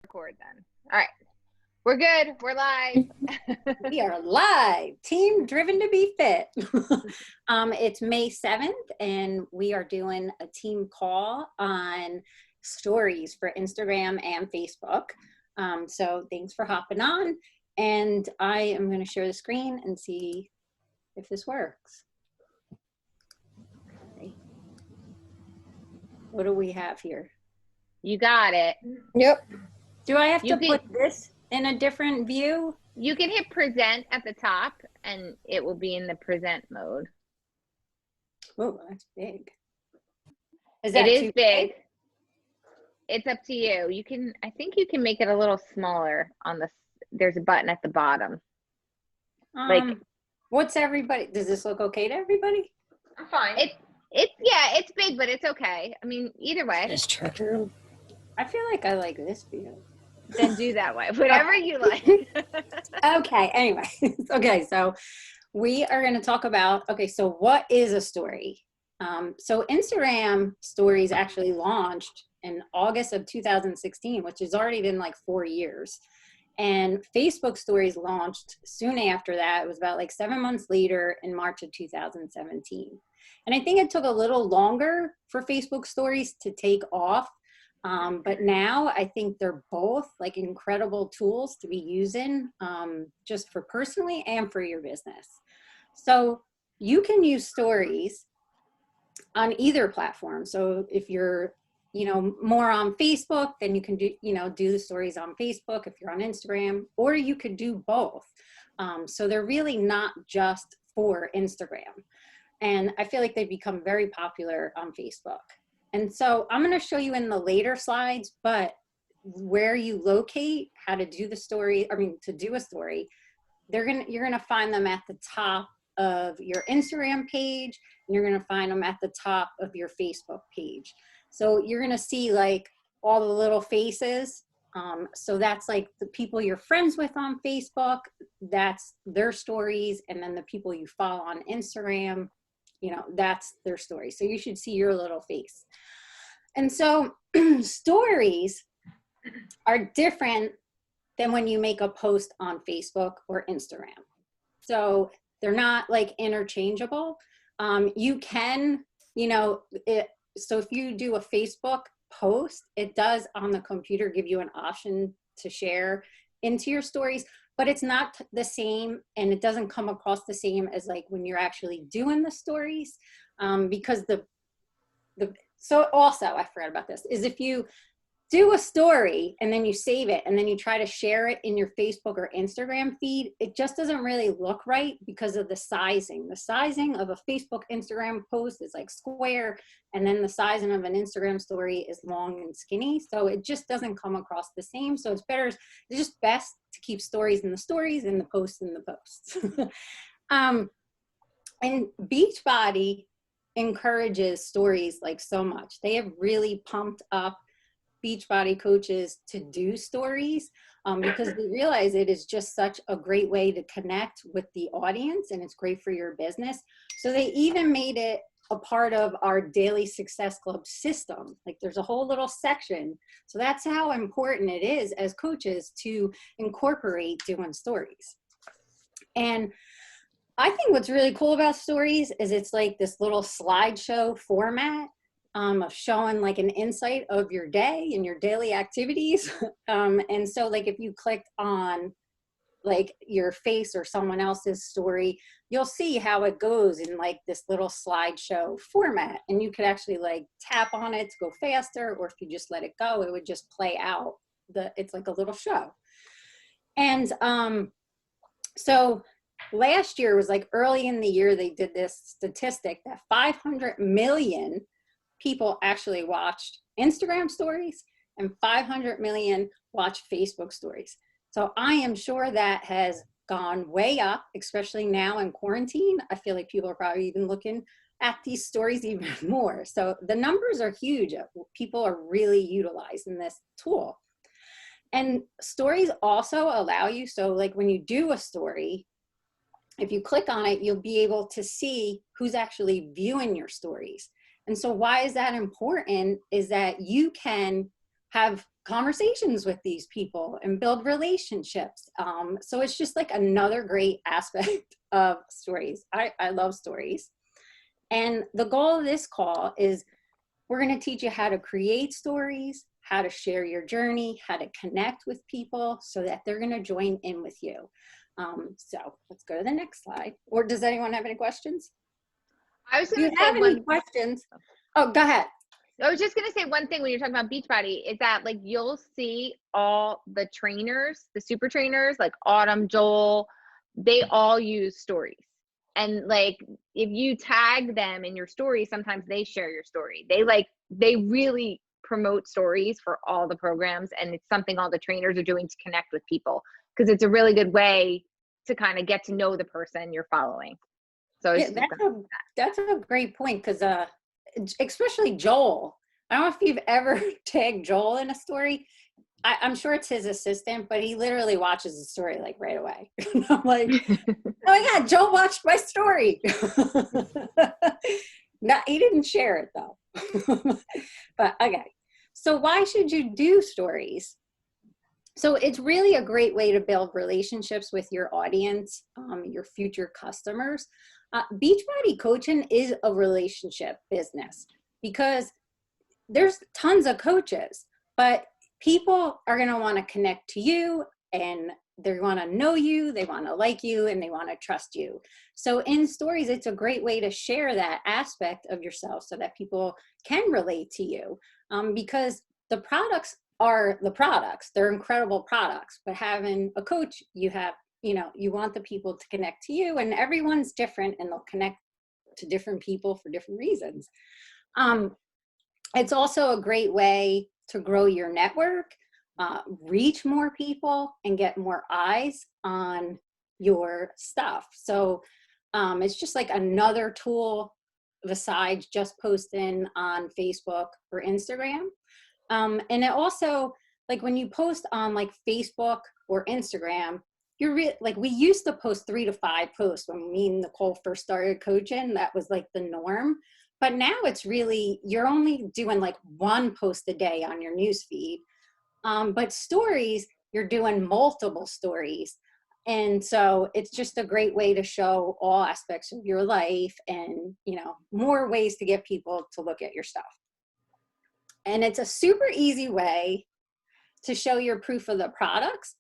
record then. All right. We're good. We're live. We are live. Team Driven to Be Fit. It's May 7th, and we are doing a team call on stories for Instagram and Facebook. So thanks for hopping on. And I am going to share the screen and see if this works. Okay. What do we have here? You got it. Yep. Do I have to put this in a different view? You can hit present at the top and it will be in the present mode. Oh, that's big. It is big. It's up to you. You can, I think you can make it a little smaller on the, there's a button at the bottom. What's everybody, does this look okay to everybody? I'm fine. It's big, but it's okay. I mean, either way. It's true. I feel like I like this view. Then do that way, whatever you like. Okay, anyway. Okay, so we are going to talk about, so what is a story? So Instagram stories actually launched in August of 2016, which has already been like 4 years. And Facebook stories launched soon after that. It was about like 7 months later in March of 2017. And I think it took a little longer for Facebook stories to take off. But now I think they're both like incredible tools to be using just for personally and for your business. So you can use stories on either platform. So if you're, more on Facebook, then you can do, do the stories on Facebook if you're on Instagram, or you could do both. So they're really not just for Instagram. And I feel like they've become very popular on Facebook. And so I'm going to show you in the later slides, but where you locate how to do the story, to do a story, you're going to find them at the top of your Instagram page, and you're going to find them at the top of your Facebook page. So you're going to see like all the little faces. So that's like the people you're friends with on Facebook, that's their stories. And then the people you follow on Instagram, that's their story. So you should see your little face. And so stories are different than when you make a post on Facebook or Instagram. So they're not like interchangeable. You can, so if you do a Facebook post, it does on the computer give you an option to share into your stories, but it's not the same, and it doesn't come across the same as like when you're actually doing the stories, because so also I forgot about this, is if you do a story and then you save it and then you try to share it in your Facebook or Instagram feed, it just doesn't really look right because of the sizing. The sizing of a Facebook Instagram post is like square, and then the sizing of an Instagram story is long and skinny. So it just doesn't come across the same. So it's just best to keep stories in the stories and the posts in the posts. And Beachbody encourages stories like so much. They have really pumped up Beachbody coaches to do stories because they realize it is just such a great way to connect with the audience, and it's great for your business. So they even made it a part of our Daily Success Club system. Like there's a whole little section. So that's how important it is as coaches to incorporate doing stories. And I think what's really cool about stories is it's like this little slideshow format of showing like an insight of your day and your daily activities. And so like if you clicked on like your face or someone else's story, you'll see how it goes in like this little slideshow format. And you could actually like tap on it to go faster, or if you just let it go, it would just play out. It's like a little show. And so last year was like early in the year, they did this statistic that 500 million people actually watched Instagram stories and 500 million watched Facebook stories. So I am sure that has gone way up, especially now in quarantine. I feel like people are probably even looking at these stories even more. So the numbers are huge. People are really utilizing this tool. And stories also allow you, so like when you do a story, if you click on it, you'll be able to see who's actually viewing your stories. And so why is that important is that you can have conversations with these people and build relationships. So it's just like another great aspect of stories. I love stories. And the goal of this call is we're going to teach you how to create stories, how to share your journey, how to connect with people so that they're going to join in with you. So let's go to the next slide. Or does anyone have any questions? I was going to If you have say any questions, oh, go ahead. I was just going to say one thing when you're talking about Beachbody is that like you'll see all the trainers, the super trainers like Autumn, Joel, they all use stories. And like if you tag them in your story, sometimes they share your story. They really promote stories for all the programs, and it's something all the trainers are doing to connect with people because it's a really good way to kind of get to know the person you're following. So Yeah, that's a great point because especially Joel. I don't know if you've ever tagged Joel in a story. I'm sure it's his assistant, but he literally watches the story like right away. I'm like, oh my God, Joel watched my story. No, he didn't share it though. But okay. So why should you do stories? So it's really a great way to build relationships with your audience, your future customers. Beachbody coaching is a relationship business because there's tons of coaches, but people are going to want to connect to you and they want to know you, they want to like you, and they want to trust you. So in stories, it's a great way to share that aspect of yourself so that people can relate to you, because the products are the products. They're incredible products, but having a coach, you want the people to connect to you, and everyone's different and they'll connect to different people for different reasons. It's also a great way to grow your network, reach more people, and get more eyes on your stuff. So it's just like another tool besides just posting on Facebook or Instagram. And it also, like when you post on like Facebook or Instagram, like we used to post 3 to 5 posts when me and Nicole first started coaching. That was like the norm. But now it's really, you're only doing like 1 post a day on your newsfeed. But stories, you're doing multiple stories. And so it's just a great way to show all aspects of your life and, more ways to get people to look at your stuff. And it's a super easy way to show your proof of the products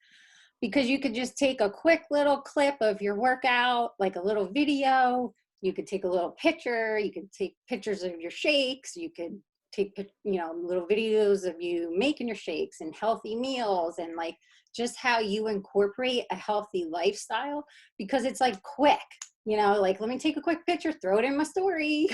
because you could just take a quick little clip of your workout, like a little video. You could take a little picture. You could take pictures of your shakes. You could take, little videos of you making your shakes and healthy meals and like just how you incorporate a healthy lifestyle because it's like quick, like let me take a quick picture, throw it in my story.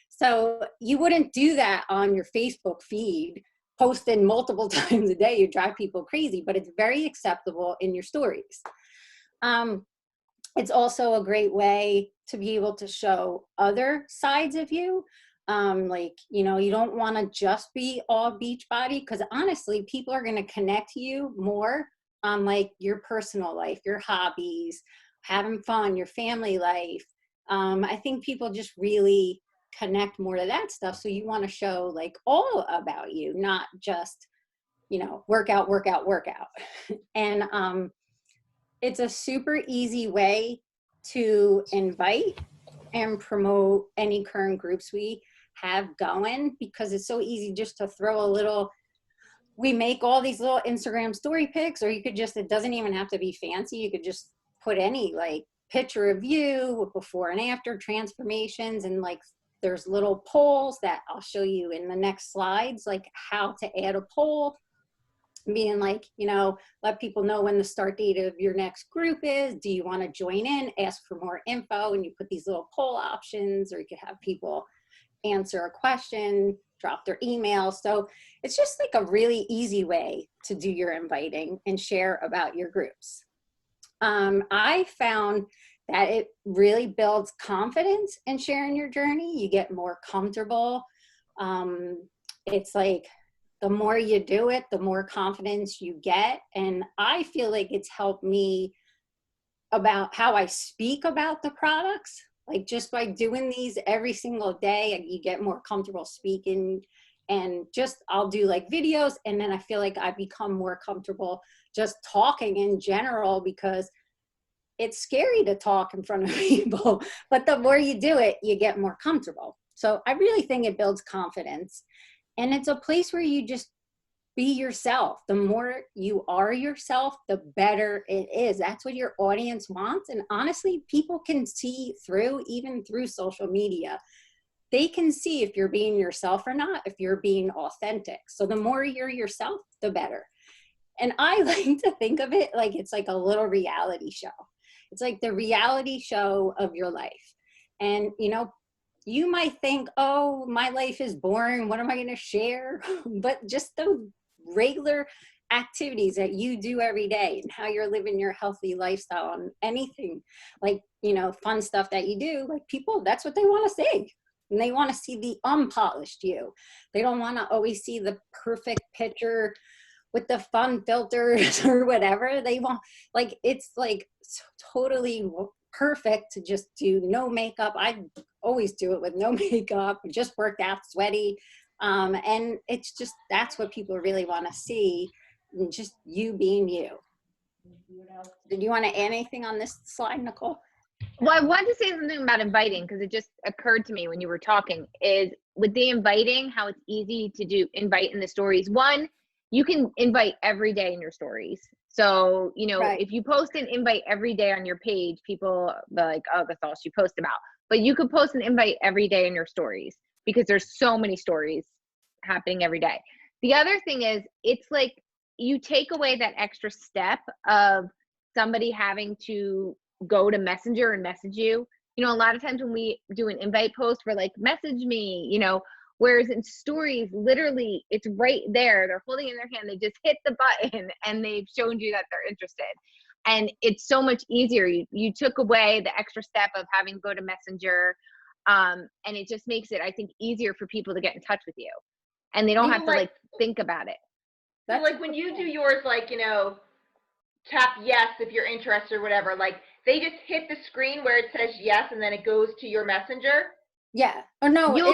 So you wouldn't do that on your Facebook feed, posting multiple times a day. You drive people crazy, but it's very acceptable in your stories. It's also a great way to be able to show other sides of you. You don't want to just be all Beachbody because honestly, people are going to connect to you more on like your personal life, your hobbies, having fun, your family life. I think people just really connect more to that stuff. So you want to show like all about you, not just, workout. And it's a super easy way to invite and promote any current groups we have going because it's so easy just to throw we make all these little Instagram story pics, or you could just, it doesn't even have to be fancy. You could just put any like picture of you before and after transformations. And like, there's little polls that I'll show you in the next slides, like how to add a poll, being like, let people know when the start date of your next group is. Do you want to join in? Ask for more info, and you put these little poll options, or you could have people answer a question, drop their email. So it's just like a really easy way to do your inviting and share about your groups. I found that it really builds confidence in sharing your journey. You get more comfortable. It's like the more you do it, the more confidence you get. And I feel like it's helped me about how I speak about the products. Like just by doing these every single day, you get more comfortable speaking And just, I'll do like videos, and then I feel like I become more comfortable just talking in general, because it's scary to talk in front of people, but the more you do it, you get more comfortable. So I really think it builds confidence, and it's a place where you just be yourself. The more you are yourself, the better it is. That's what your audience wants. And honestly, people can see through, even through social media, they can see if you're being yourself or not, if you're being authentic. So the more you're yourself, the better. And I like to think of it like it's like a little reality show. It's like the reality show of your life. And, you know, you might think, oh, my life is boring. What am I going to share? But just the regular activities that you do every day, and how you're living your healthy lifestyle, and anything like, you know, fun stuff that you do, like, people, that's what they want to see. And they want to see the unpolished you. They don't want to always see the perfect picture with the fun filters or whatever. They want, like, it's like totally perfect to just do no makeup. I always do it with no makeup, just worked out, sweaty. And it's just, that's what people really want to see, just you being you. Did you want to add anything on this slide, Nicole? Well, I wanted to say something about inviting, because it just occurred to me when you were talking, is with the inviting, how it's easy to do invite in the stories. One, you can invite every day in your stories. So, you know, Right. if you post an invite every day on your page, people are like, oh, that's all she posts about. But you could post an invite every day in your stories, because there's so many stories happening every day. The other thing is, it's like you take away that extra step of somebody having to go to Messenger and message you. You know, a lot of times when we do an invite post, we're like, message me, you know, whereas in stories, literally it's right there. They're holding it in their hand. They just hit the button and they've shown you that they're interested. And it's so much easier. You took away the extra step of having to go to Messenger. And it just makes it, I think, easier for people to get in touch with you. And they don't have to like think about it. So like when you do yours, like, you know, tap yes if you're interested or whatever, like they just hit the screen where it says yes and then it goes to your messenger? Yeah. Oh no, You'll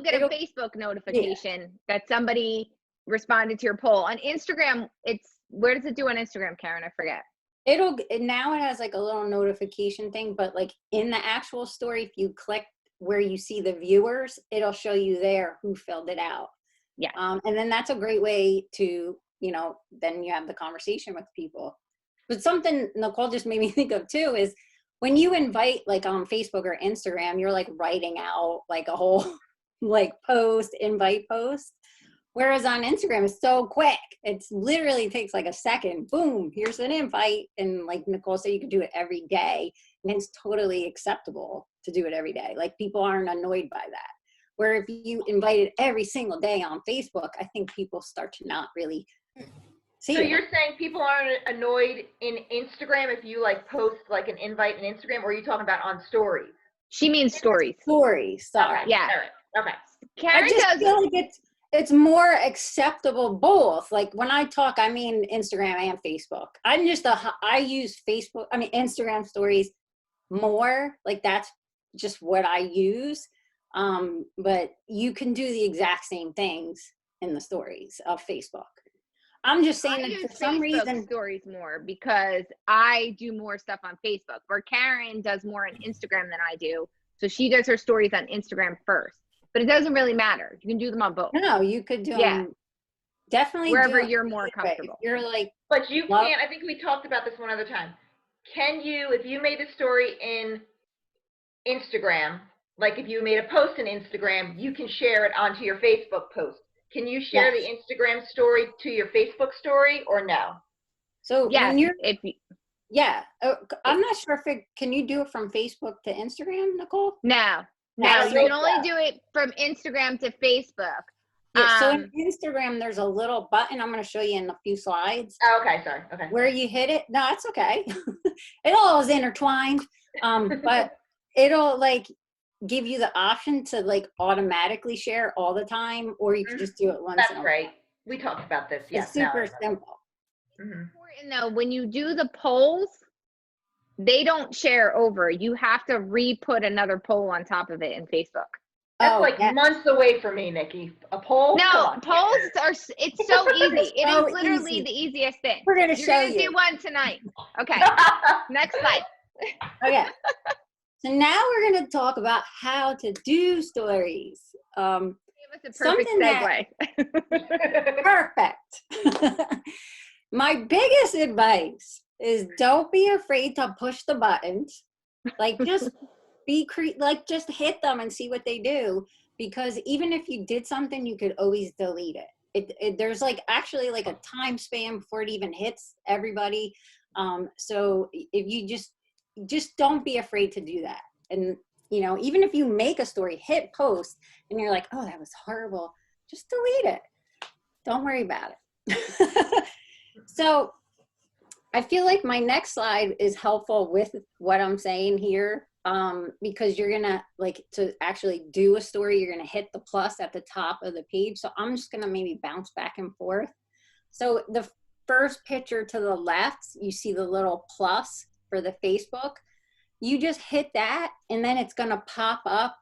get a Facebook notification that somebody responded to your poll. On Instagram, it's, where does it do on Instagram, Karen? I forget. it'll, now it has like a little notification thing, but like in the actual story, if you click where you see the viewers, it'll show you there who filled it out. Yeah. And then that's a great way to, you know, then you have the conversation with people. But something Nicole just made me think of too is when you invite, like on Facebook or Instagram, you're like writing out like a whole like invite post. Whereas on Instagram, it's so quick. It's literally takes like a second. Boom, here's an invite. And like Nicole said, you can do it every day. And it's totally acceptable to do it every day. Like people aren't annoyed by that. Where if you invite it every single day on Facebook, I think people start to not really see So it. you're saying people aren't annoyed in Instagram if you like post like an invite in Instagram, or are you talking about on stories? She means stories. Stories, sorry. Okay. Yeah. All right. Okay. Karen I just does. feel like it's more acceptable both. Like when I talk, I mean Instagram and Facebook. I use Facebook, I mean Instagram stories more. Like that's just what I use. But you can do the exact same things in the stories of Facebook. I'm just saying that for some reason stories more because I do more stuff on Facebook, where Karen does more on Instagram than I do. So she does her stories on Instagram first, but it doesn't really matter. You can do them on both. No, you could do them definitely wherever you're more comfortable. If you're like, but you can't, I think we talked about this one other time. Can you, if you made a story in Instagram, like if you made a post in Instagram, you can share it onto your Facebook post. Can you share the Instagram story to your Facebook story or no? So when you're, yeah, I'm not sure if can you do it from Facebook to Instagram, Nicole? No, you can only do it from Instagram to Facebook. Yeah, so in Instagram, there's a little button. I'm going to show you in a few slides. Oh, okay, sorry. Okay. Where you hit it. No, it's okay. It all is intertwined. But it'll like give you the option to like automatically share all the time, or you can just do it once. That's right. We talked about this. Yes. It's super simple. Important though, when you do the polls, they don't share over. You have to re-put another poll on top of it in Facebook. That's Oh, like yes. months away for me, Nikki. A poll? Come No, on. polls it's so easy. It so is literally easy. the easiest thing. We're gonna You're show gonna do you. one tonight. Okay, next slide. Okay. So now we're going to talk about how to do stories. Give us a perfect Something that segue. perfect. My biggest advice is don't be afraid to push the buttons. Like just just hit them and see what they do, because even if you did something, you could always delete it. There's like actually like a time span before it even hits everybody. So if you just don't be afraid to do that. And you know, even if you make a story, hit post and you're like, oh, that was horrible, just delete it. Don't worry about it. So I feel like my next slide is helpful with what I'm saying here, because you're gonna like to actually do a story, you're gonna hit the plus at the top of the page. So I'm just gonna maybe bounce back and forth. So the first picture to the left, you see the little plus for the Facebook. You just hit that and then it's gonna pop up.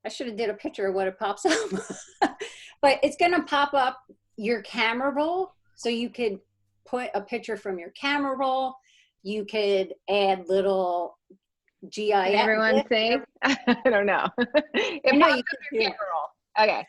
I should have did a picture of what it pops up. But it's gonna pop up your camera roll. So you could put a picture from your camera roll. You could add little GIF. Can everyone see? I don't know. It I know pops you up could your do it. camera roll. Okay.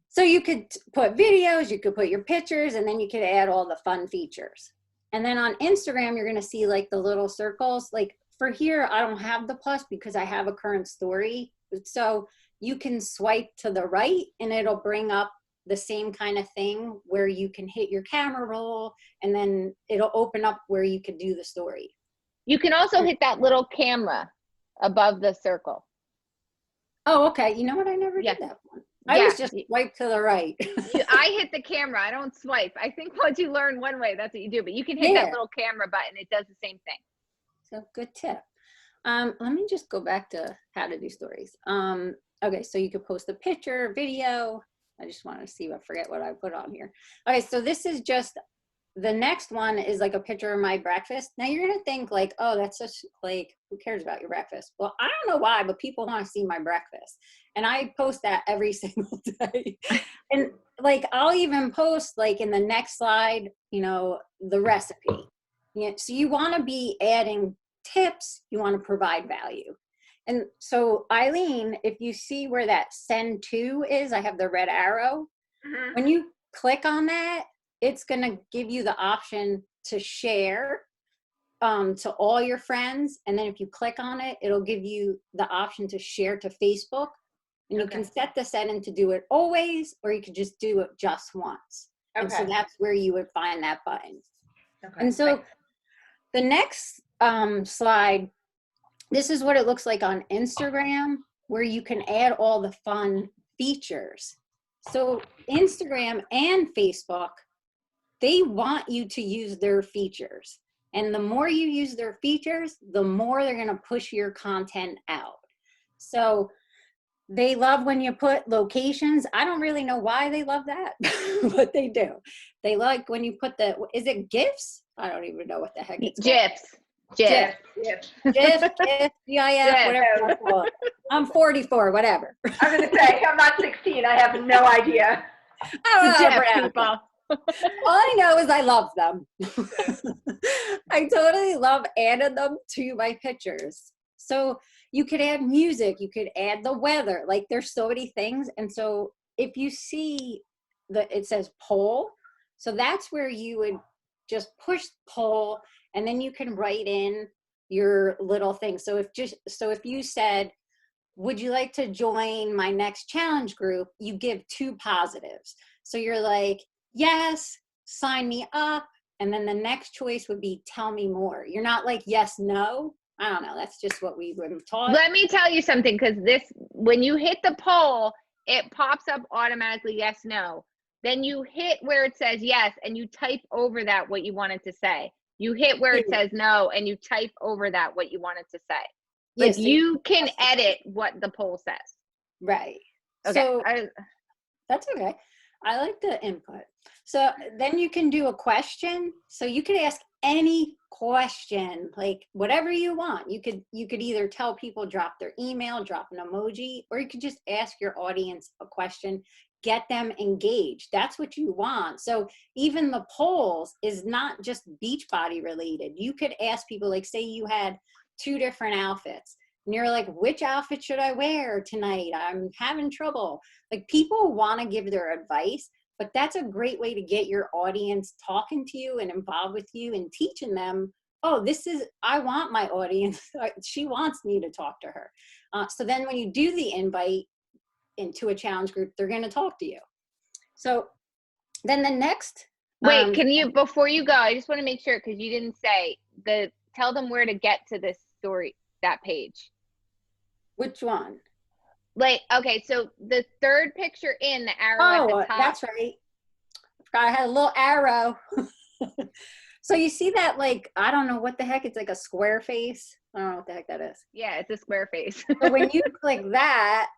So you could put videos, you could put your pictures, and then you could add all the fun features. And then on Instagram, you're gonna see like the little circles. Like for here, I don't have the plus because I have a current story. So you can swipe to the right and it'll bring up the same kind of thing where you can hit your camera roll and then it'll open up where you could do the story. You can also hit that little camera above the circle. Oh, okay. You know what? I never did that one. I was just swipe to the right. I hit the camera. I don't swipe. I think once you learn one way, that's what you do. But you can hit that little camera button. It does the same thing. So good tip. Let me just go back to how to do stories. Okay, so you could post a picture, video. I just want to see, I forget what I put on here. Okay, so this is just, the next one is like a picture of my breakfast. Now you're gonna think like, oh, that's such like, who cares about your breakfast? Well, I don't know why, but people want to see my breakfast. And I post that every single day. And like, I'll even post like in the next slide, you know, the recipe. Yeah, so you want to be adding tips, you want to provide value. And so Eileen, if you see where that send to is, I have the red arrow. Mhm. When you click on that, it's going to give you the option to share to all your friends. And then if you click on it, it'll give you the option to share to Facebook. And you can set the setting to do it always, or you could just do it just once. And so that's where you would find that button. And so the next slide, this is what it looks like on Instagram, where you can add all the fun features. So Instagram and Facebook, they want you to use their features. And the more you use their features, the more they're gonna push your content out. So they love when you put locations. I don't really know why they love that, but they do. They like when you put the, is it GIFs? I don't even know what the heck it's called. GIF, GIF, whatever you call it. I'm 44, whatever. I was going to say, I'm not 16. I have no idea. people. All I know is I love them. I totally love adding them to my pictures. So you could add music, you could add the weather, like there's so many things. And so if you see it says poll, so that's where you would just push poll and then you can write in your little thing. So if you said, would you like to join my next challenge group? You give 2 positives. So you're like, yes, sign me up. And then the next choice would be tell me more. You're not like, yes, no. I don't know. That's just what we were taught. Let me tell you something, because when you hit the poll, it pops up automatically, yes, no. Then you hit where it says yes, and you type over that what you wanted to say. You hit where it says no, and you type over that what you wanted to say. Like Yes, you can edit what the poll says. Right. Okay. So that's okay. I like the input. So then you can do a question. So you could ask any question, like whatever you want. You could either tell people, drop their email, drop an emoji, or you could just ask your audience a question, get them engaged. That's what you want. So even the polls is not just Beachbody related. You could ask people, like say you had 2 different outfits and you're like, which outfit should I wear tonight? I'm having trouble. Like people want to give their advice, but that's a great way to get your audience talking to you and involved with you and teaching them, oh, I want my audience. She wants me to talk to her. So then when you do the invite into a challenge group, they're going to talk to you. So then the next. Wait, can you, before you go, I just want to make sure, because you didn't say, tell them where to get to this story, that page. Which one? Like, okay, so the third picture in the arrow at the top. That's right. I forgot I had a little arrow. So you see that, like, I don't know what the heck, it's like a square face. I don't know what the heck that is. Yeah, it's a square face. So when you click that,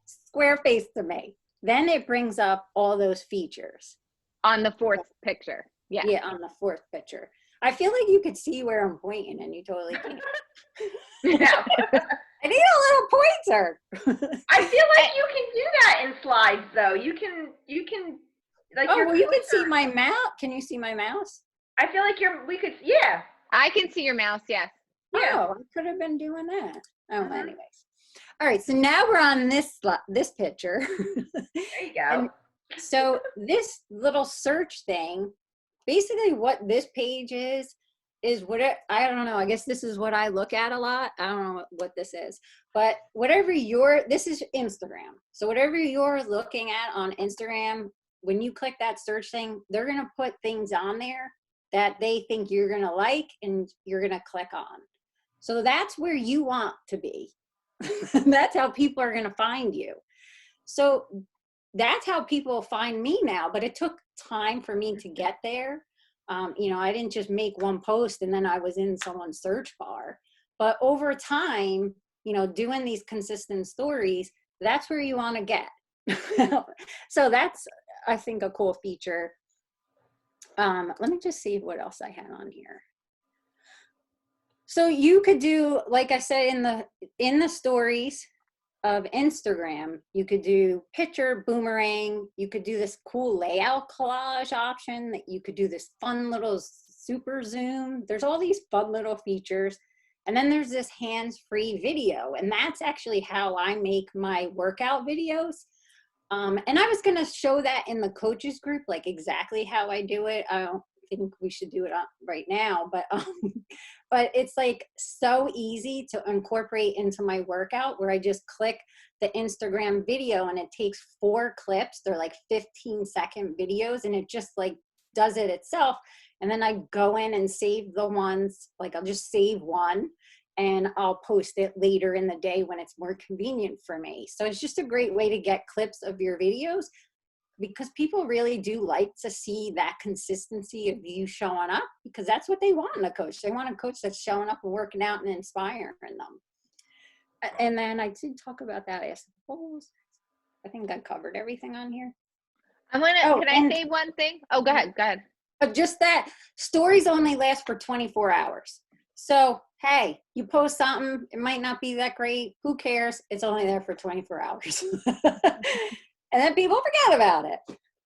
square face to me, then it brings up all those features. On the 4th picture. Yeah. Yeah, on the 4th picture. I feel like you could see where I'm pointing and you totally can't. Yeah. I need a little pointer. I feel like you can do that in slides, though. You can like. Oh, well, you can see my mouse. Can you see my mouse? I feel like yeah. I can see your mouse, yes. Yeah. Oh, I could have been doing that. Oh, anyways. All right, so now we're on this picture. There you go. And so this little search thing, basically what this page is what I don't know. I guess this is what I look at a lot. I don't know what this is, but this is Instagram. So whatever you're looking at on Instagram, when you click that search thing, they're going to put things on there that they think you're going to like and you're going to click on. So that's where you want to be. That's how people are going to find you. So that's how people find me now, but it took time for me to get there. I didn't just make one post and then I was in someone's search bar, but over time, doing these consistent stories, that's where you want to get. So that's, I think, a cool feature. Let me just see what else I had on here. So you could do, like I said, in the stories of Instagram, you could do picture, boomerang. You could do this cool layout collage option. That you could do this fun little super zoom. There's all these fun little features. And then there's this hands-free video. And that's actually how I make my workout videos. And I was going to show that in the coaches group, like exactly how I do it. I don't think we should do it right now, but it's like so easy to incorporate into my workout, where I just click the Instagram video and it takes 4 clips. They're like 15-second videos, and it just like does it itself. And then I go in and save the ones, like I'll just save one and I'll post it later in the day when it's more convenient for me. So it's just a great way to get clips of your videos, because people really do like to see that consistency of you showing up, because that's what they want in a coach. They want a coach that's showing up and working out and inspiring them. And then I did talk about that. I suppose I think I covered everything on here. Can I say one thing? Oh, go ahead. Just that stories only last for 24 hours. So, hey, you post something, it might not be that great. Who cares? It's only there for 24 hours. And then people forget about it.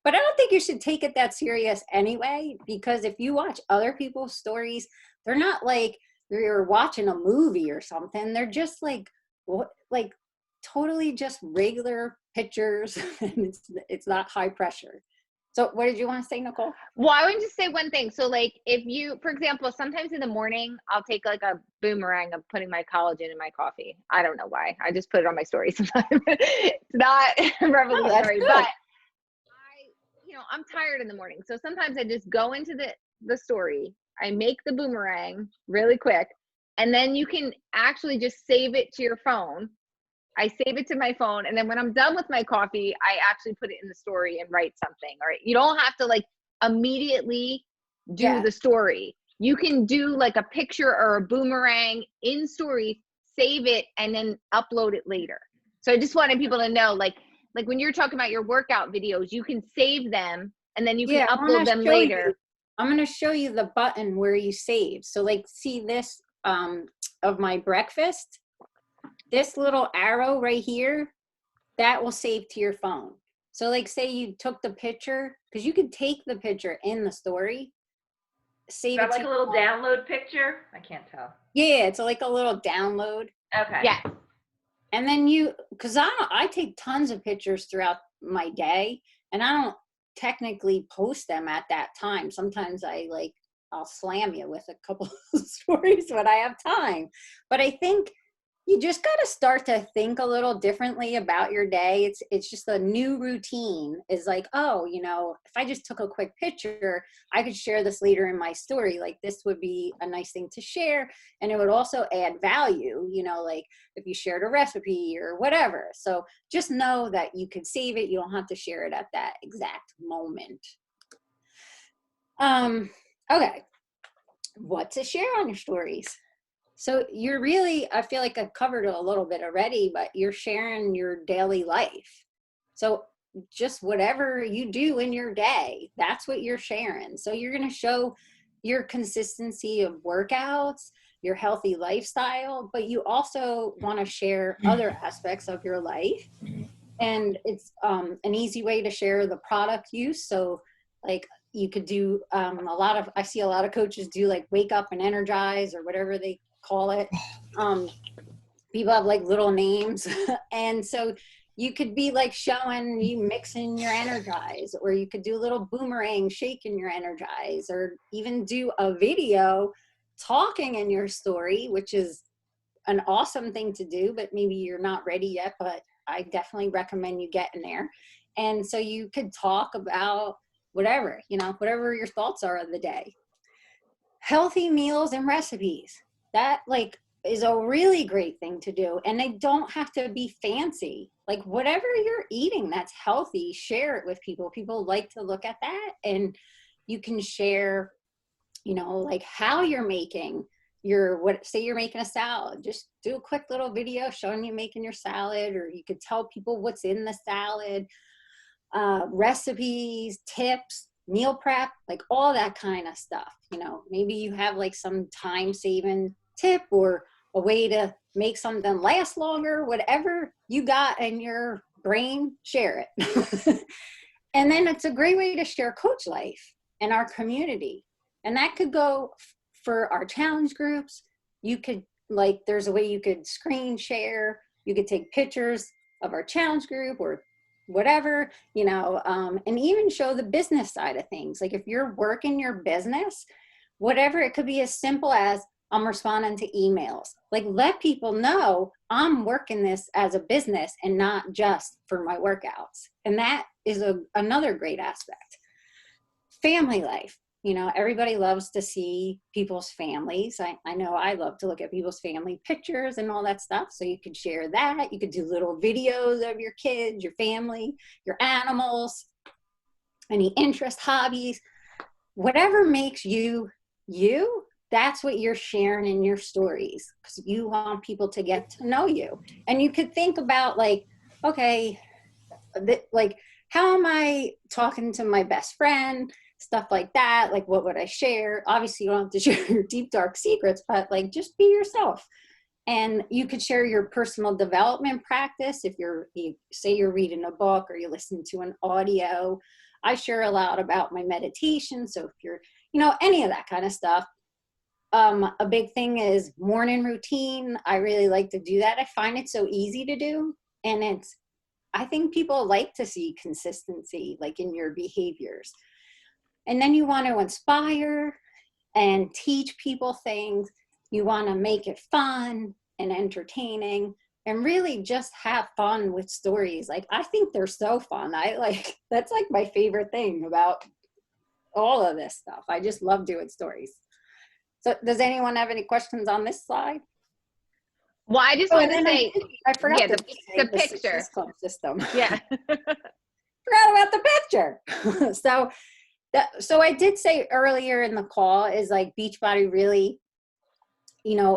But I don't think you should take it that serious anyway, because if you watch other people's stories, they're not like you're watching a movie or something. They're just like totally just regular pictures, and it's not high pressure. So what did you want to say, Nicole? Well, I want to just say one thing. So like if you, for example, sometimes in the morning, I'll take like a boomerang of putting my collagen in my coffee. I don't know why. I just put it on my story sometimes. It's not revolutionary, but I'm tired in the morning. So sometimes I just go into the story. I make the boomerang really quick, and then you can actually just save it to your phone. I save it to my phone, and then when I'm done with my coffee, I actually put it in the story and write something. All right. You don't have to like immediately do the story. You can do like a picture or a boomerang in story, save it, and then upload it later. So I just wanted people to know, like when you're talking about your workout videos, you can save them and then you can Yeah, upload them later. I'm going to show you the button where you save. So like, see this of my breakfast, this little arrow right here, that will save to your phone. So like, say you took the picture, because you could take the picture in the story, save Is it that to like a your little phone. download picture? I can't tell. Yeah, it's like a little download. Okay. Yes. And then because I take tons of pictures throughout my day, and I don't technically post them at that time. Sometimes I'll slam you with a couple of stories when I have time. But I think you just got to start to think a little differently about your day. It's just a new routine is like, oh, if I just took a quick picture, I could share this later in my story. Like, this would be a nice thing to share. And it would also add value, like if you shared a recipe or whatever. So just know that you can save it. You don't have to share it at that exact moment. Okay. What to share on your stories? So you're really, I feel like I've covered it a little bit already, but you're sharing your daily life. So just whatever you do in your day, that's what you're sharing. So you're going to show your consistency of workouts, your healthy lifestyle, but you also want to share other aspects of your life. And it's an easy way to share the product use. So like, you could do I see a lot of coaches do like wake up and energize or whatever they call it. People have like little names. And so you could be like showing you mixing your energize, or you could do a little boomerang shaking your energize, or even do a video talking in your story, which is an awesome thing to do, but maybe you're not ready yet, but I definitely recommend you get in there. And so you could talk about whatever, whatever your thoughts are of the day. Healthy meals and recipes. That like is a really great thing to do. And they don't have to be fancy. Like whatever you're eating that's healthy, share it with people. People like to look at that, and you can share, like how you're making say you're making a salad, just do a quick little video showing you making your salad, or you could tell people what's in the salad, recipes, tips, meal prep, like all that kind of stuff. Maybe you have like some time saving tip or a way to make something last longer, whatever you got in your brain, share it. And then it's a great way to share coach life and our community. And that could go for our challenge groups. You could there's a way you could screen share. You could take pictures of our challenge group or whatever, and even show the business side of things. Like if you're working your business, whatever, it could be as simple as I'm responding to emails. Like let people know I'm working this as a business and not just for my workouts. And that is another great aspect. Family life. Everybody loves to see people's families. I know I love to look at people's family pictures and all that stuff. So you could share that. You could do little videos of your kids, your family, your animals, any interest, hobbies, whatever makes you, that's what you're sharing in your stories, because you want people to get to know you. And you could think about like, okay, how am I talking to my best friend? Stuff like that. Like, what would I share? Obviously, you don't have to share your deep, dark secrets, but like, just be yourself. And you could share your personal development practice. If you say you're reading a book or you listen to an audio. I share a lot about my meditation. So if you're, any of that kind of stuff. A big thing is morning routine. I really like to do that. I find it so easy to do. And I think people like to see consistency, like in your behaviors. And then you want to inspire and teach people things. You want to make it fun and entertaining and really just have fun with stories. Like, I think they're so fun. That's like my favorite thing about all of this stuff. I just love doing stories. So does anyone have any questions on this slide? Well, I just want to say, I forgot the picture. Success Club system. Yeah. Forgot about the picture. So I did say earlier in the call is like Beachbody really,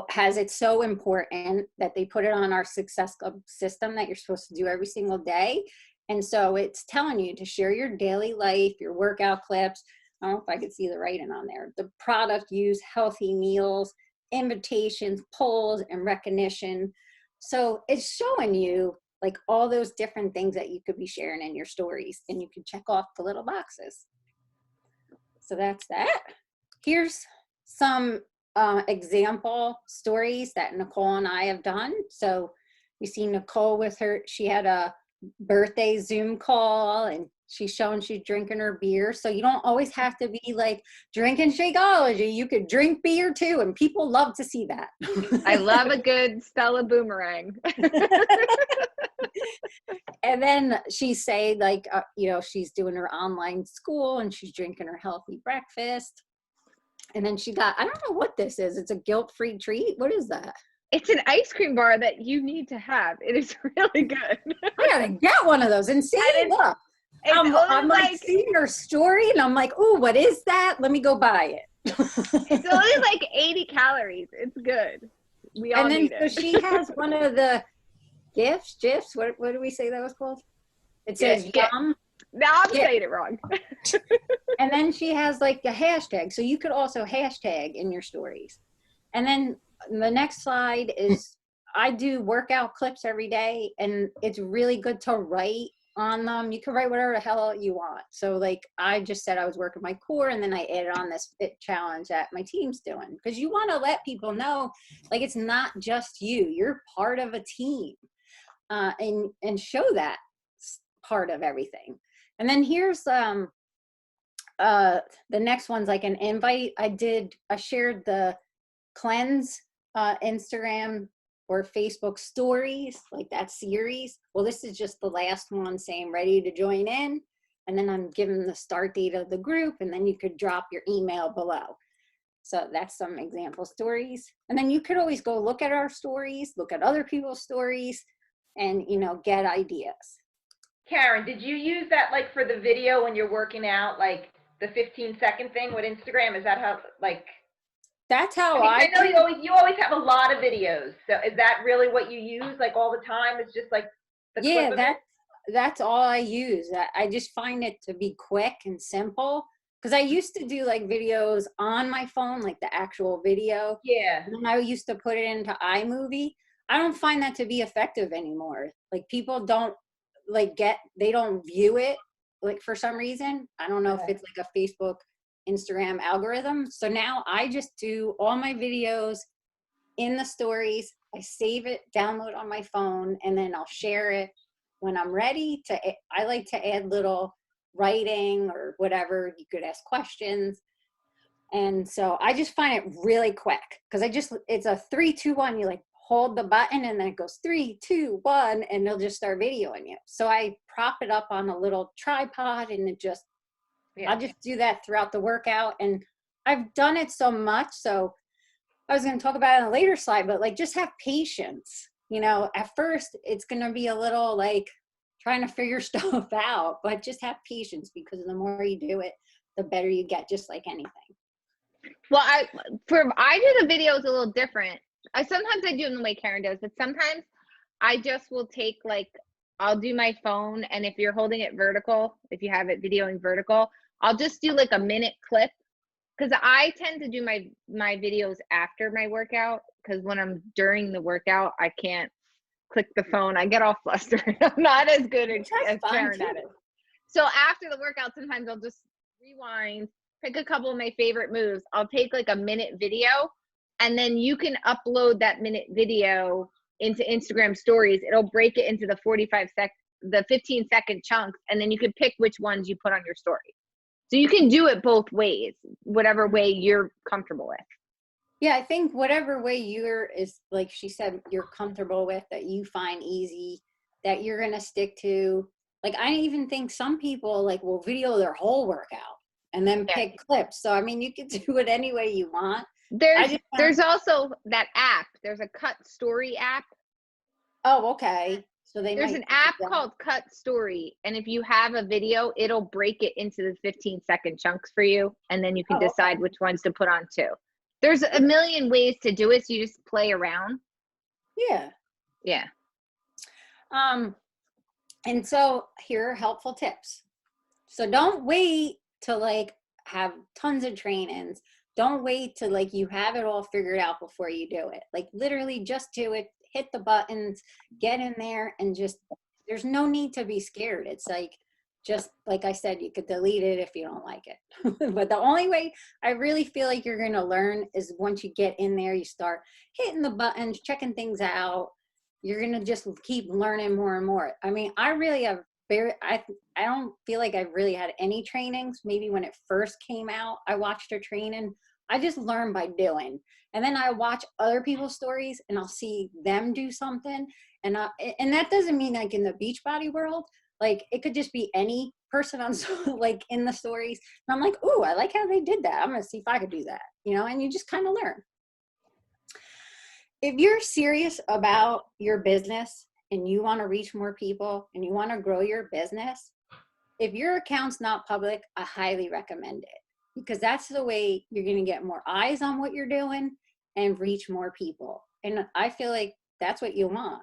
has it so important that they put it on our Success Club system that you're supposed to do every single day. And so it's telling you to share your daily life, your workout clips. I don't know if I could see the writing on there. The product use, healthy meals, invitations, polls, and recognition. So it's showing you like all those different things that you could be sharing in your stories, and you can check off the little boxes. So that's that. Here's some example stories that Nicole and I have done. So you see Nicole with her, she had a birthday Zoom call, and she's showing she's drinking her beer. So you don't always have to be like drinking Shakeology. You could drink beer too, and people love to see that. I love a good Stella boomerang. And then she say like, you know, she's doing her online school and she's drinking her healthy breakfast. And then she got, I don't know what this is. It's a guilt-free treat. What is that? It's an ice cream bar that you need to have. It is really good. I gotta get one of those and see. Look, I'm like seeing her story and I'm like, oh, what is that? Let me go buy it. It's only like 80 calories. It's good. We all need it. So she has one of the GIFs. What do we say that was called? It says yum. Now I'm saying it wrong. And then she has like a hashtag. So you could also hashtag in your stories. And then the next slide is I do workout clips every day, and it's really good to write on them. You can write whatever the hell you want. So like I just said I was working my core, and then I added on this fit challenge that my team's doing, because you want to let people know like it's not just you. You're part of a team, and show that part of everything. And then here's the next one's like an invite. I shared the cleanse Instagram or Facebook stories, like that series. Well, this is just the last one saying ready to join in. And then I'm giving the start date of the group, and then you could drop your email below. So that's some example stories. And then you could always go look at our stories, look at other people's stories, and, you know, get ideas. Karen, did you use that like for the video when you're working out, like the 15-second thing with Instagram? Is that how, like? That's how I know you always have a lot of videos. So is that really what you use like all the time? It's just like the clip of it? That's all I use. I just find it to be quick and simple, because I used to do like videos on my phone, like the actual video. Yeah. And then I used to put it into iMovie. I don't find that to be effective anymore. Like people don't they don't view it like for some reason. I don't know if it's like a Facebook, Instagram algorithm. So now I just do all my videos in the stories. I save it, download on my phone, and then I'll share it when I'm ready to. I like to add little writing or whatever. You could ask questions. And so I just find it really quick, because it's a 3, 2, 1. You like hold the button and then it goes 3, 2, 1, and they'll just start videoing you. So I prop it up on a little tripod, and I'll just do that throughout the workout. And I've done it so much. So I was going to talk about it in a later slide, but like just have patience. You know, at first it's going to be a little like trying to figure stuff out, but just have patience, because the more you do it, the better you get, just like anything. Well, I do the videos a little different. Sometimes I do them the way Karen does, but sometimes I just will take I'll do my phone, and if you're holding it vertical, if you have it videoing vertical, I'll just do like a minute clip, because I tend to do my videos after my workout, because when I'm during the workout, I can't click the phone. I get all flustered. I'm not as good as Karen at it. So after the workout, sometimes I'll just rewind, pick a couple of my favorite moves. I'll take like a minute video, and then you can upload that minute video into Instagram stories. It'll break it into the 15-second chunks, and then you can pick which ones you put on your story. So you can do it both ways, whatever way you're comfortable with. Yeah, I think whatever way is like she said, you're comfortable with, that you find easy, that you're going to stick to. Like, I even think some people like will video their whole workout and then pick clips. So, I mean, you can do it any way you want. There's also that app. There's a Cut Story app. Oh, okay. So there's an app called Cut Story, and if you have a video, it'll break it into the 15-second chunks for you, and then you can decide which ones to put on too. There's a million ways to do it, so you just play around. Yeah. Yeah. And so here are helpful tips. So don't wait to like have tons of trainings. Don't wait to like you have it all figured out before you do it. Like literally just do it, hit the buttons, get in there, and just, there's no need to be scared. It's like, just like I said, you could delete it if you don't like it. But the only way I really feel like you're going to learn is once you get in there, you start hitting the buttons, checking things out. You're going to just keep learning more and more. I mean, I really have I don't feel like I've really had any trainings. Maybe when it first came out, I watched a training. I just learned by doing. And then I watch other people's stories and I'll see them do something. And that doesn't mean like in the Beachbody world, like it could just be any person on like in the stories. And I'm like, ooh, I like how they did that. I'm going to see if I could do that, you know, and you just kind of learn. If you're serious about your business and you want to reach more people and you want to grow your business, if your account's not public, I highly recommend it, because that's the way you're going to get more eyes on what you're doing and reach more people. And I feel like that's what you want.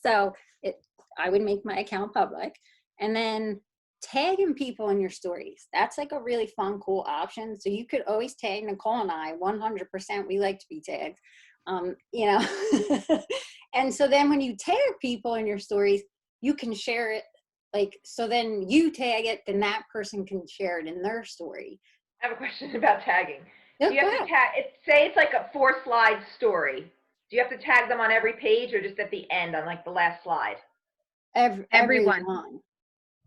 So I would make my account public, and then tagging people in your stories. That's like a really fun, cool option. So you could always tag Nicole and I 100%. We like to be tagged, you know. And so then when you tag people in your stories, you can share it. Like, so then you tag it, then that person can share it in their story. I have a question about tagging. Yeah, Do you have to tag, say it's like a 4-slide story. Do you have to tag them on every page or just at the end on like the last slide? Everyone.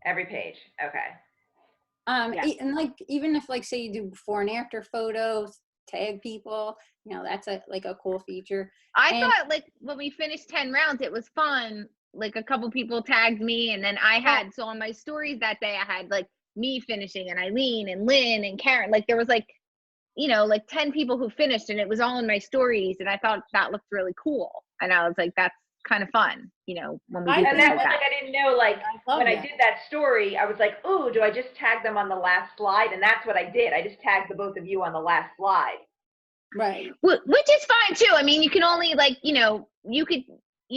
Every page. Okay. Yeah. And like, even if like, say you do before and after photos, tag people, you know, that's like a cool feature. I thought like when we finished 10 rounds, it was fun. Like a couple people tagged me, and then I had, so on my stories that day, I had like me finishing and Eileen and Lynn and Karen. Like there was like, you know, like 10 people who finished, and it was all in my stories. And I thought that looked really cool. And I was like, that's kind of fun, you know, when we do and things that like was that. like, I didn't know, like when I did that story, I was like, ooh, do I just tag them on the last slide? And that's what I did. I just tagged the both of you on the last slide. Right. Which is fine too. I mean, you can only like, you know, you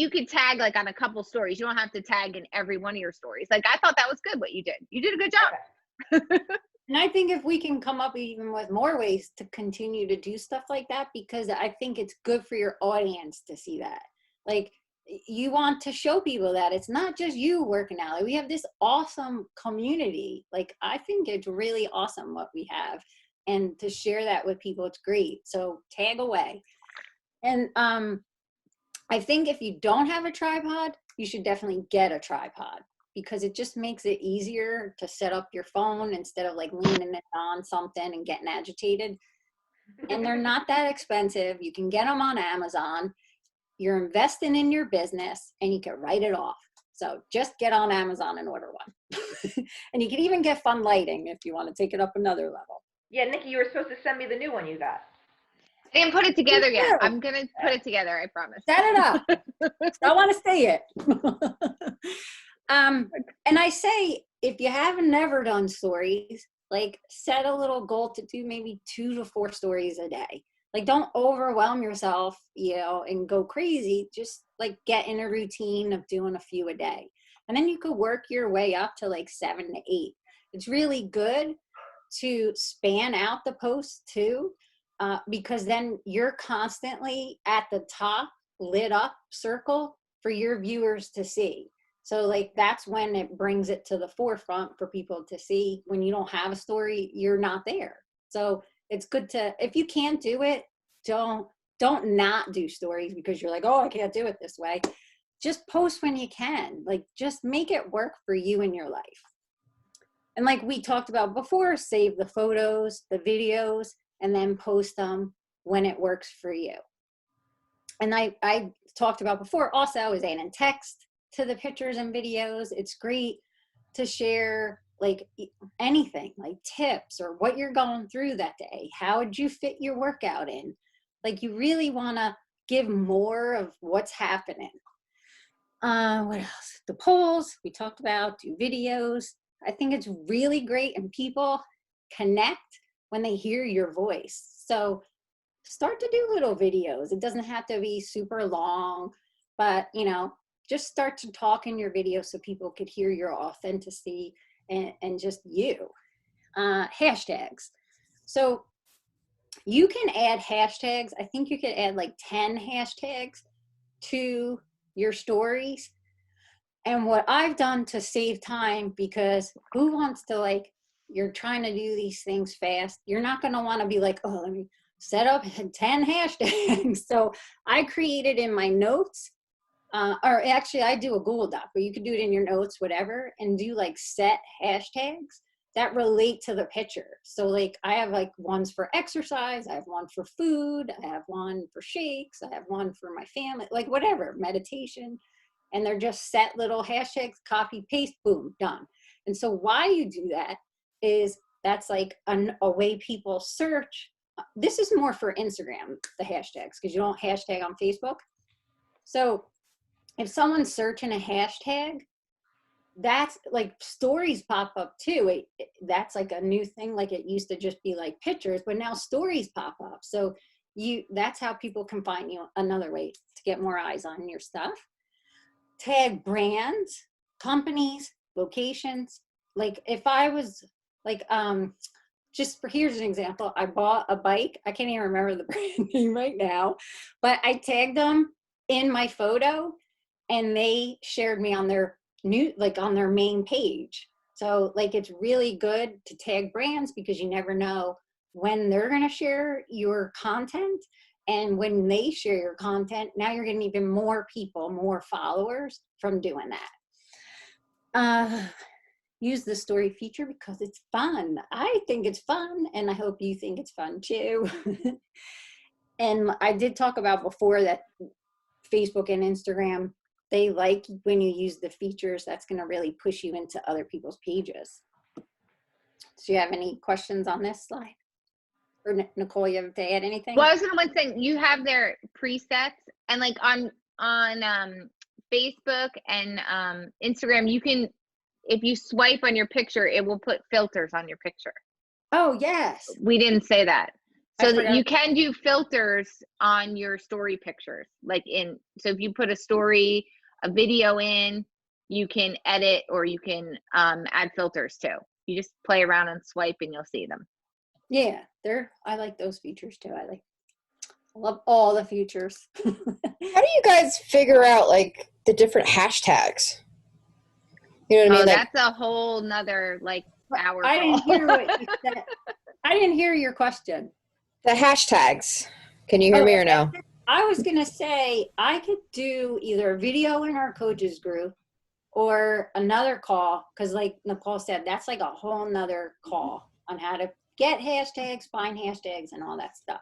could tag like on a couple stories. You don't have to tag in every one of your stories. Like I thought that was good what you did. You did a good job. Okay. And I think if we can come up even with more ways to continue to do stuff like that, because I think it's good for your audience to see that. Like you want to show people that it's not just you working out. Like, we have this awesome community. Like I think it's really awesome what we have. And to share that with people, it's great. So tag away. And I think if you don't have a tripod, you should definitely get a tripod, because it just makes it easier to set up your phone instead of like leaning it on something and getting agitated. And they're not that expensive. You can get them on Amazon. You're investing in your business and you can write it off. So just get on Amazon and order one. And you can even get fun lighting if you want to take it up another level. Yeah, Nikki, you were supposed to send me the new one you got. I didn't put it together yet. I'm going to put it together. I promise. Set it up. I want to see it. And I say, if you haven't never done stories, like set a little goal to do maybe 2 to 4 stories a day. Like don't overwhelm yourself, you know, and go crazy. Just like get in a routine of doing a few a day. And then you could work your way up to like 7 to 8. It's really good to span out the posts too, because then you're constantly at the top lit up circle for your viewers to see. So like that's when it brings it to the forefront for people to see. When you don't have a story, you're not there. So it's good to, if you can't do it, don't not do stories because you're like, oh, I can't do it this way. Just post when you can. Like just make it work for you in your life. And like we talked about before, save the photos, the videos, and then post them when it works for you. And I talked about before also is adding text to the pictures and videos. It's great to share like anything, like tips or what you're going through that day. How would you fit your workout in? Like you really want to give more of what's happening. What else? The polls we talked about, do videos. I think it's really great, and people connect when they hear your voice. So start to do little videos. It doesn't have to be super long, but you know, just start to talk in your video so people could hear your authenticity and just you. Hashtags. So you can add hashtags. I think you could add like 10 hashtags to your stories. And what I've done to save time, because who wants to, like, you're trying to do these things fast. You're not going to want to be like, oh, let me set up 10 hashtags. So I created in my notes, or actually I do a Google Doc, but you can do it in your notes, whatever, and do like set hashtags that relate to the picture. So like I have like ones for exercise, I have one for food, I have one for shakes, I have one for my family, like whatever, meditation. And they're just set little hashtags, copy, paste, boom, done. And so why you do that is that's like a way people search. This is more for Instagram, the hashtags, because you don't hashtag on Facebook. So if someone's searching a hashtag, that's like stories pop up too. That's like a new thing. Like it used to just be like pictures, but now stories pop up. So that's how people can find you, another way to get more eyes on your stuff. Tag brands, companies, locations. Like if I was like, here's an example. I bought a bike. I can't even remember the brand name right now, but I tagged them in my photo and they shared me on their on their main page. So like, it's really good to tag brands because you never know when they're going to share your content. And when they share your content, now you're getting even more people, more followers from doing that. Use the story feature because it's fun. I think it's fun, and I hope you think it's fun too. And I did talk about before that Facebook and Instagram, they like when you use the features, that's going to really push you into other people's pages. Do you have any questions on this slide? Or Nicole, you have to add anything? Well, I was gonna say, you have their presets, and like on Facebook and Instagram, you can, if you swipe on your picture, it will put filters on your picture. Oh, yes. We didn't say that. So that you can do filters on your story pictures. So if you put a story, a video in, you can edit, or you can add filters too. You just play around and swipe and you'll see them. Yeah, I like those features too. I love all the features. How do you guys figure out like the different hashtags? You know what I mean? That's a whole nother hour. I didn't hear what you said. I didn't hear your question. The hashtags. Can you hear me or no? I was going to say I could do either a video in our coaches group or another call, because like Nicole said, that's like a whole nother call on how to get hashtags, find hashtags, and all that stuff.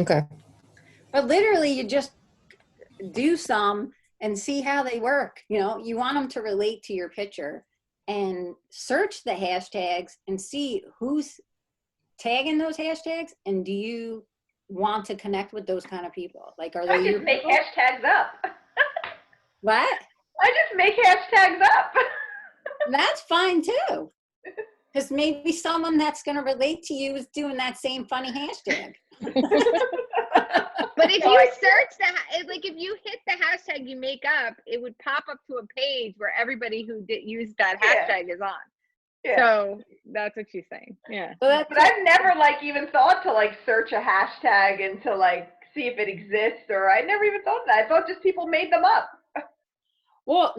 Okay. But literally, you just do some and see how they work. You know, you want them to relate to your picture, and search the hashtags and see who's tagging those hashtags, and do you want to connect with those kind of people? Like, are they I your just make people? hashtags up. What? I just make hashtags up. That's fine too. Because maybe someone that's going to relate to you is doing that same funny hashtag. But if you search if you hit the hashtag you make up, it would pop up to a page where everybody who used that hashtag is on. Yeah. So that's what she's saying. Yeah. But I've never even thought to search a hashtag and to see if it exists, or I never even thought of that. I thought just people made them up. well,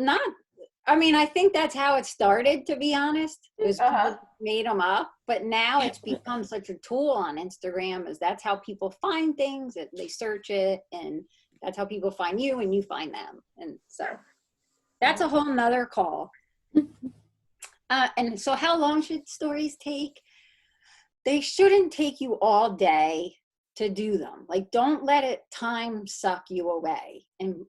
I think that's how it started, to be honest, is people made them up. But now it's become such a tool on Instagram, as that's how people find things, they search it, and that's how people find you and you find them. And so that's a whole nother call. And so how long should stories take? They shouldn't take you all day to do them. Don't let time suck you away, and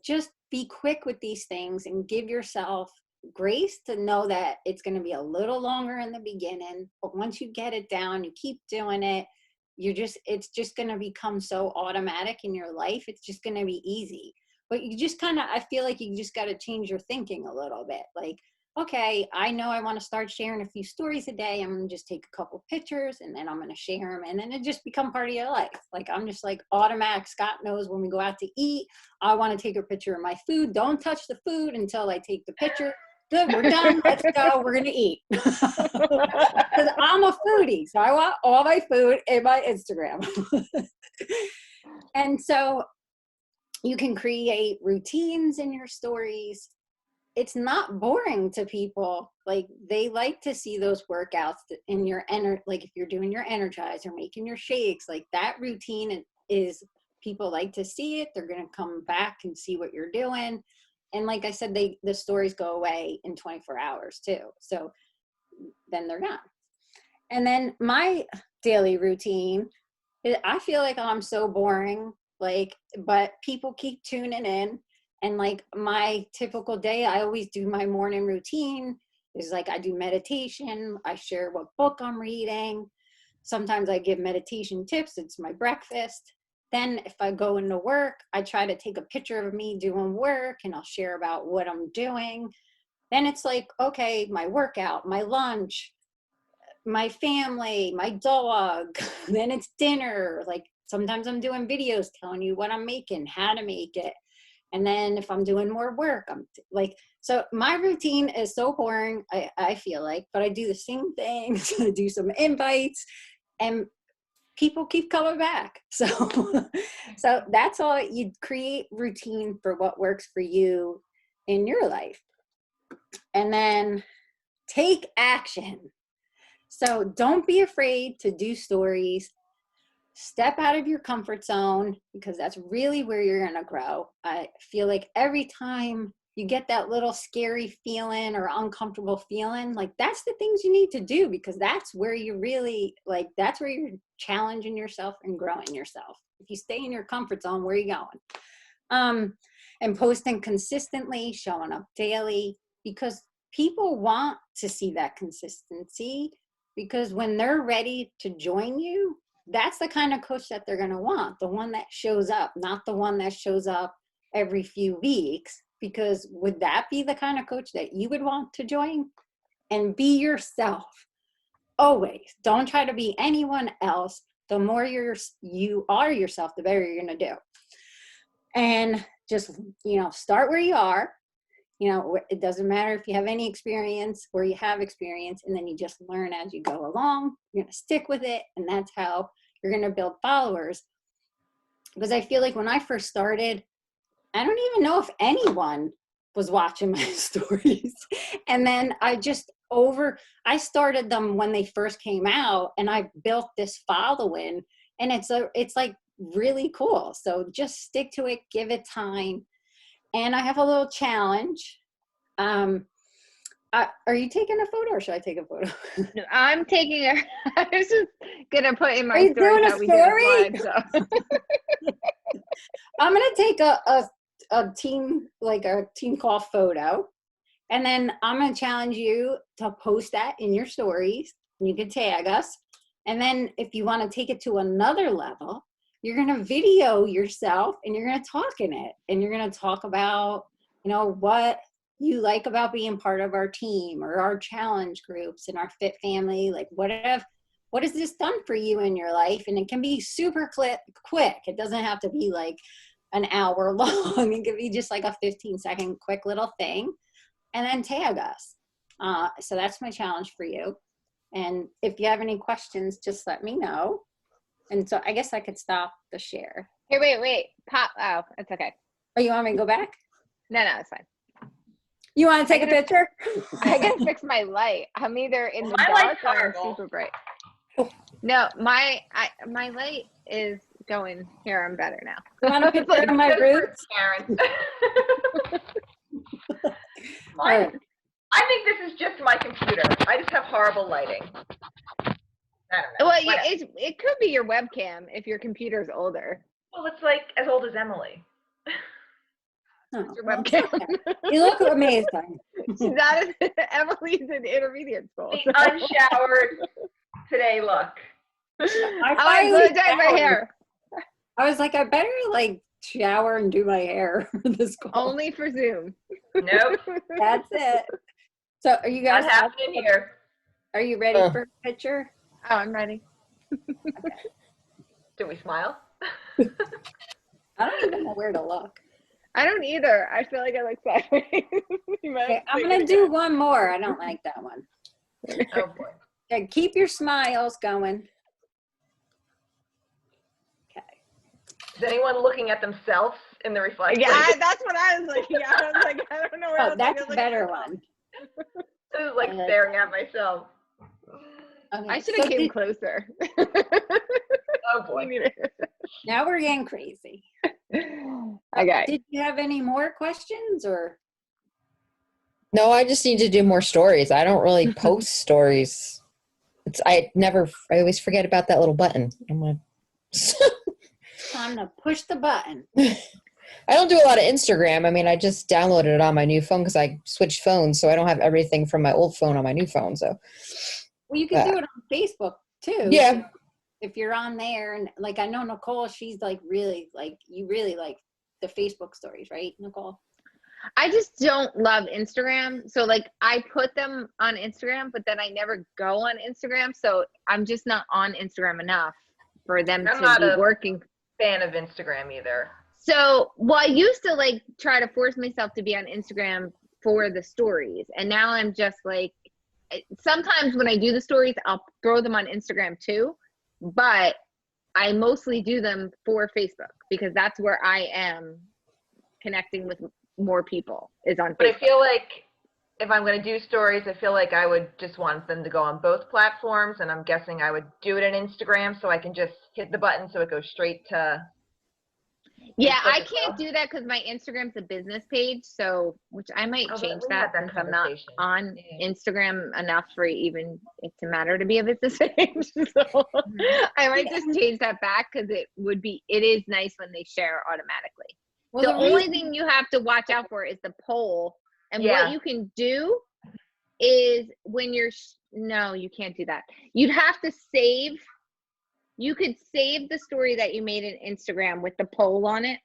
just be quick with these things and give yourself grace to know that it's going to be a little longer in the beginning, but once you get it down, you keep doing it, it's just going to become so automatic in your life. It's just going to be easy. But you just I feel like you just got to change your thinking a little bit. okay, I know I want to start sharing a few stories a day. I'm going to just take a couple pictures and then I'm going to share them. And then it just become part of your life. Like, I'm just like automatic. Scott knows when we go out to eat, I want to take a picture of my food. Don't touch the food until I take the picture. Good, we're done. Let's go. We're going to eat. Because I'm a foodie. So I want all my food in my Instagram. And so you can create routines in your stories. It's not boring to people. Like, they like to see those workouts in your like if you're doing your energize or making your shakes, like that routine is, people like to see it. They're going to come back and see what you're doing. And like I said, the stories go away in 24 hours too. So then they're gone. And then my daily routine, I feel like I'm so boring, like, but people keep tuning in. And like my typical day, I always do my morning routine. Is like I do meditation. I share what book I'm reading. Sometimes I give meditation tips. It's my breakfast. Then if I go into work, I try to take a picture of me doing work and I'll share about what I'm doing. Then it's like, okay, my workout, my lunch, my family, my dog. Then it's dinner. Like sometimes I'm doing videos telling you what I'm making, how to make it. And then if I'm doing more work, I'm like, so my routine is so boring, I feel like, but I do the same things. I do some invites and people keep coming back. So, so that's all. You create routine for what works for you in your life. And then take action. So don't be afraid to do stories. Step out of your comfort zone, because that's really where you're going to grow. I feel like every time you get that little scary feeling or uncomfortable feeling, like that's the things you need to do, because that's where you really, like, that's where you're challenging yourself and growing yourself. If you stay in your comfort zone, where are you going? And posting consistently, showing up daily, because people want to see that consistency, because when they're ready to join you, that's the kind of coach that they're going to want. The one that shows up, not the one that shows up every few weeks, because would that be the kind of coach that you would want to join? And be yourself. Always. Don't try to be anyone else. The more you are yourself, the better you're going to do. And just, start where you are. It doesn't matter if you have any experience or you have experience, and then you just learn as you go along. You're going to stick with it, and that's how you're going to build followers. Because I feel like when I first started, I don't even know if anyone was watching my stories. And then I started them when they first came out, and I built this following, and it's like really cool. So just stick to it, give it time. And I have a little challenge. Are you taking a photo, or should I take a photo? No, I'm taking a. I was just gonna put in Are my you story doing a that we did a story? slide. So. I'm gonna take a team call photo, and then I'm gonna challenge you to post that in your stories. You can tag us, and then if you want to take it to another level, you're going to video yourself and you're going to talk in it, and you're going to talk about, what you like about being part of our team or our challenge groups and our fit family. Like, what has this done for you in your life? And it can be super quick. It doesn't have to be like an hour long. It could be just like a 15-second quick little thing, and then tag us. So that's my challenge for you. And if you have any questions, just let me know. And so I guess I could stop the share. Here, wait. Pop. Oh, it's okay. Oh, you want me to go back? No, it's fine. You want to take a picture? I gotta fix my light. I'm either in the My dark light's or horrible. super bright. No, my light is going. Here, I'm better now. You want a picture of my roots? Karen. Right. I think this is just my computer. I just have horrible lighting. I don't know. Well, it could be your webcam if your computer's older. Well, it's like as old as Emily. Oh, Your well, webcam. okay. You look amazing. She's not. Emily's in intermediate school. The unshowered today look. I was dyeing my hair. I was like, I better like shower and do my hair for this call. Only for Zoom. Nope. That's it. So are you guys Not happening here. Are you ready for a picture? Oh, I'm ready. Do we smile? I don't even know where to look. I don't either. I feel like I look sideways. You might Okay, have to I'm take gonna it do again. one more. I don't like that one. Oh boy. Okay, keep your smiles going. Okay. Is anyone looking at themselves in the reflection? Yeah, that's what I was looking at. I was like, I don't know where Oh, else I that's could a look at better myself. one. This is like staring at myself. Okay, I should have so came closer. Oh boy. now we're getting crazy. Okay. Did you have any more questions or? No, I just need to do more stories. I don't really post stories. I always forget about that little button. Time to push the button. I don't do a lot of Instagram. I mean, I just downloaded it on my new phone because I switched phones, so I don't have everything from my old phone on my new phone. So, Well, you can do it on Facebook too. yeah. If you're on there, and like I know Nicole, she's like really like you really like the Facebook stories, right, Nicole? I just don't love Instagram. So like I put them on Instagram, but then I never go on Instagram. So I'm just not on Instagram enough for them I'm to not be a working. fan of Instagram either. So, well, I used to like try to force myself to be on Instagram for the stories. And now I'm just like, sometimes when I do the stories, I'll throw them on Instagram too. But I mostly do them for Facebook because that's where I am connecting with more people is on Facebook. But I feel like if I'm going to do stories, I feel like I would just want them to go on both platforms. And I'm guessing I would do it on Instagram so I can just hit the button so it goes straight to. Yeah, Facebook I as can't well. do that because my Instagram's a business page. So, which I might Oh, but change we had that that since I'm not conversation. on Yeah. Instagram enough for even it to matter to be a business page. So I might just change that back because it is nice when they share automatically. Well, The only thing you have to watch out for is the poll. And Yeah. what you can do is when no, you can't do that. You'd have to save. You could save the story that you made in Instagram with the poll on it.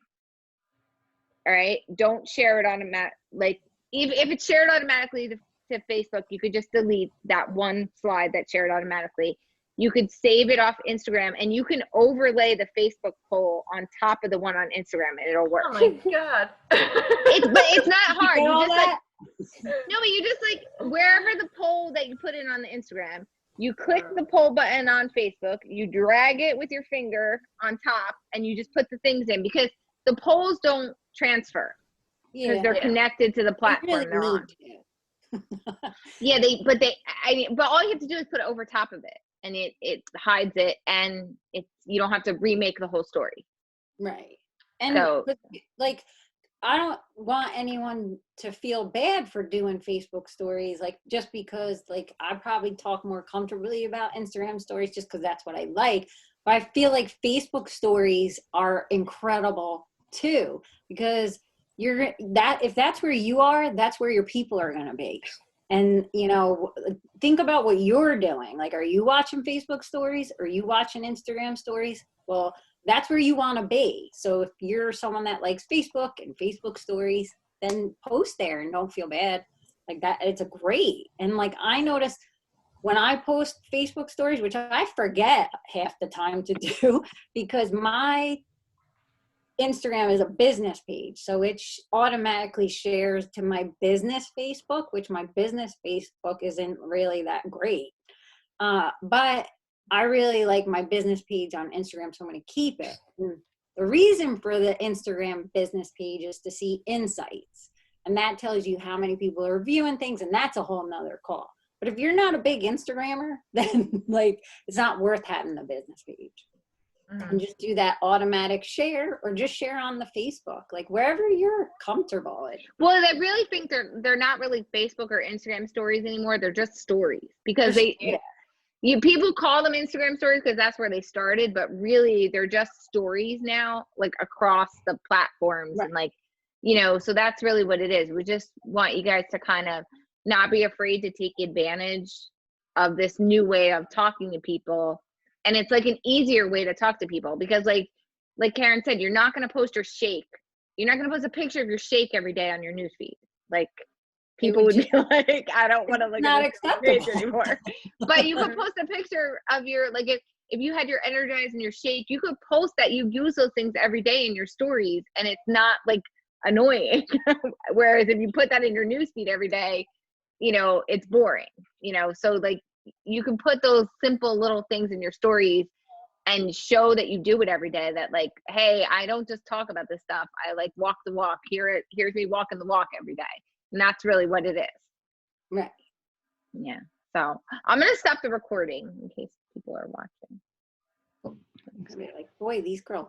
All right. Don't share it like even if it's shared automatically to Facebook, you could just delete that one slide that shared automatically. You could save it off Instagram and you can overlay the Facebook poll on top of the one on Instagram and it'll work. Oh my God. But it's not hard. You You all just that? no, but you just like wherever the poll that you put in on the Instagram, you click the poll button on Facebook, you drag it with your finger on top, and you just put the things in because the polls don't transfer because they're connected to the platform really they're on. To. Yeah, but all you have to do is put it over top of it, and it hides it, and you don't have to remake the whole story. Right. And So, like I don't want anyone to feel bad for doing Facebook stories, like just because like I probably talk more comfortably about Instagram stories just because that's what I like. But I feel like Facebook stories are incredible too, because if that's where you are, that's where your people are going to be. And, think about what you're doing. Like, are you watching Facebook stories? Are you watching Instagram stories? Well, that's where you want to be. So if you're someone that likes Facebook and Facebook stories, then post there and don't feel bad. Like that, it's a great. And like, I noticed when I post Facebook stories, which I forget half the time to do because my Instagram is a business page. So it automatically shares to my business Facebook, which my business Facebook isn't really that great. But I really like my business page on Instagram, so I'm going to keep it. And the reason for the Instagram business page is to see insights. And that tells you how many people are viewing things, and that's a whole nother call. But if you're not a big Instagrammer, then like it's not worth having the business page. Mm-hmm. And just do that automatic share or just share on the Facebook, like wherever you're comfortable. Well, I really think they're not really Facebook or Instagram stories anymore. They're just stories because people call them Instagram stories because that's where they started, but really they're just stories now, like across the platforms. Right. And like, so that's really what it is. We just want you guys to kind of not be afraid to take advantage of this new way of talking to people. And it's like an easier way to talk to people because like Karen said, you're not going to post your shake. You're not going to post a picture of your shake every day on your newsfeed. Like people would be like, I don't want to look not at this acceptable page anymore. But you could post a picture of your, like, if you had your Energize and your Shake, you could post that you use those things every day in your stories, and it's not like annoying. Whereas if you put that in your newsfeed every day, you know, it's boring, you know. So like you can put those simple little things in your stories and show that you do it every day, that like, hey, I don't just talk about this stuff, I like walk the walk. Here's me walking the walk every day. And that's really what it is. Right. Yeah. So I'm gonna stop the recording in case people are watching. I'm gonna be like, boy, these girls